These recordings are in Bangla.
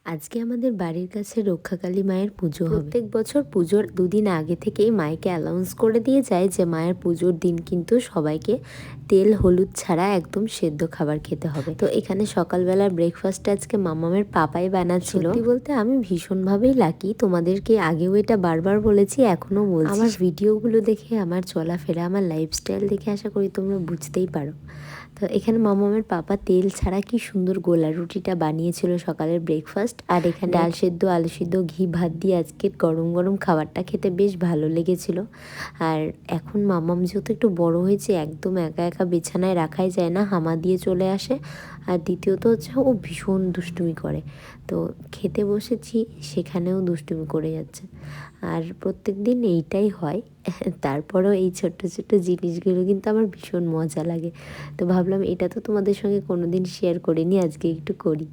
আজকে আমাদের বাড়ির কাছে রক্ষাকালী মায়ের পুজো হবে। প্রত্যেক বছর পুজোর দুদিন আগে থেকেই মাইকে অ্যানাউন্স করে দিয়ে যায় যে মায়ের পুজোর দিন কিন্তু সবাইকে তেল হলুদ ছাড়া একদম সেদ্ধ খাবার খেতে হবে। তো এখানে সকালবেলার ব্রেকফাস্টে আজকে মামামের পাপাই বানাচ্ছিল। সত্যি বলতে আমি ভীষণভাবেই লাকি, তোমাদেরকে আগেও এটা বারবার বলেছি, এখনো বলছি। আমার ভিডিওগুলো দেখে, আমার চলাফেরা, আমার লাইফস্টাইল দেখে আশা করি তোমরা বুঝতেই পারো। তো এখানে মামামের পাপা তেল ছাড়া কি সুন্দর গোলা রুটিটা বানিয়েছিল সকালের ব্রেকফাস্ট। আর এখানে ডাল সেদ্ধ, আলু সেদ্ধ, ঘি ভাত দিয়ে আজকের গরম গরম খাবারটা খেতে বেশ ভালো লেগেছিল। আর এখন মামাম যেহেতু একটু বড় হয়েছে, একদম একা একা বিছানায় রাখাই যায় না, হামা দিয়ে চলে আসে। আর দ্বিতীয়ত হচ্ছে ও ভীষণ দুষ্টুমি করে। তো খেতে বসেছি, সেখানেও দুষ্টুমি করে যাচ্ছে। আর প্রত্যেক দিন এইটাই হয়। তারপরেও এই ছোট্ট ছোট্ট জিনিসগুলো কিন্তু আমার ভীষণ মজা লাগে। তো ভাবলাম এটা তো তোমাদের সঙ্গে কোনোদিন শেয়ার করিনি, আজকে একটু করি।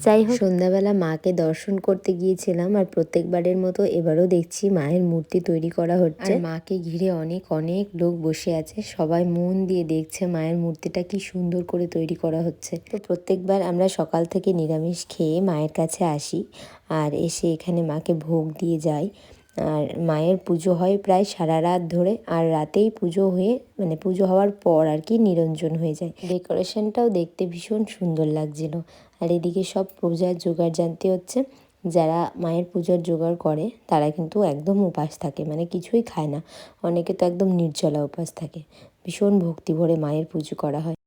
যাই হোক, সন্ধ্যাবেলা মাকে দর্শন করতে গিয়েছিলাম, আর প্রত্যেকবারের মতো এবারও দেখছি মায়ের মূর্তি তৈরি করা হচ্ছে। আর মাকে ঘিরে অনেক অনেক লোক বসে আছে, সবাই মন দিয়ে দেখছে মায়ের মূর্তিটা কি সুন্দর করে তৈরি করা হচ্ছে। তো প্রত্যেকবার আমরা সকাল থেকে নিরামিষ খেয়ে মায়ের কাছে আসি, আর এসে এখানে মাকে ভোগ দিয়ে যাই। আর মায়ের পুজো হয় প্রায় সারা রাত ধরে, আর রাতেই পুজো হয়ে মানে পুজো হওয়ার পর আর কি নিরঞ্জন হয়ে যায়। ডেকোরেশনটাও দেখতে ভীষণ সুন্দর লাগছিল। আর এদিকে সব পূজার জোগাড় জানতে হচ্ছে। যারা মায়ের পূজার জোগাড় করে তারা কিন্তু একদম উপাস থাকে, মানে কিছুই খায় না। অনেকে তো একদম নির্জলা উপাস থাকে। ভীষণ ভক্তি ভরে মায়ের পুজো করা হয়।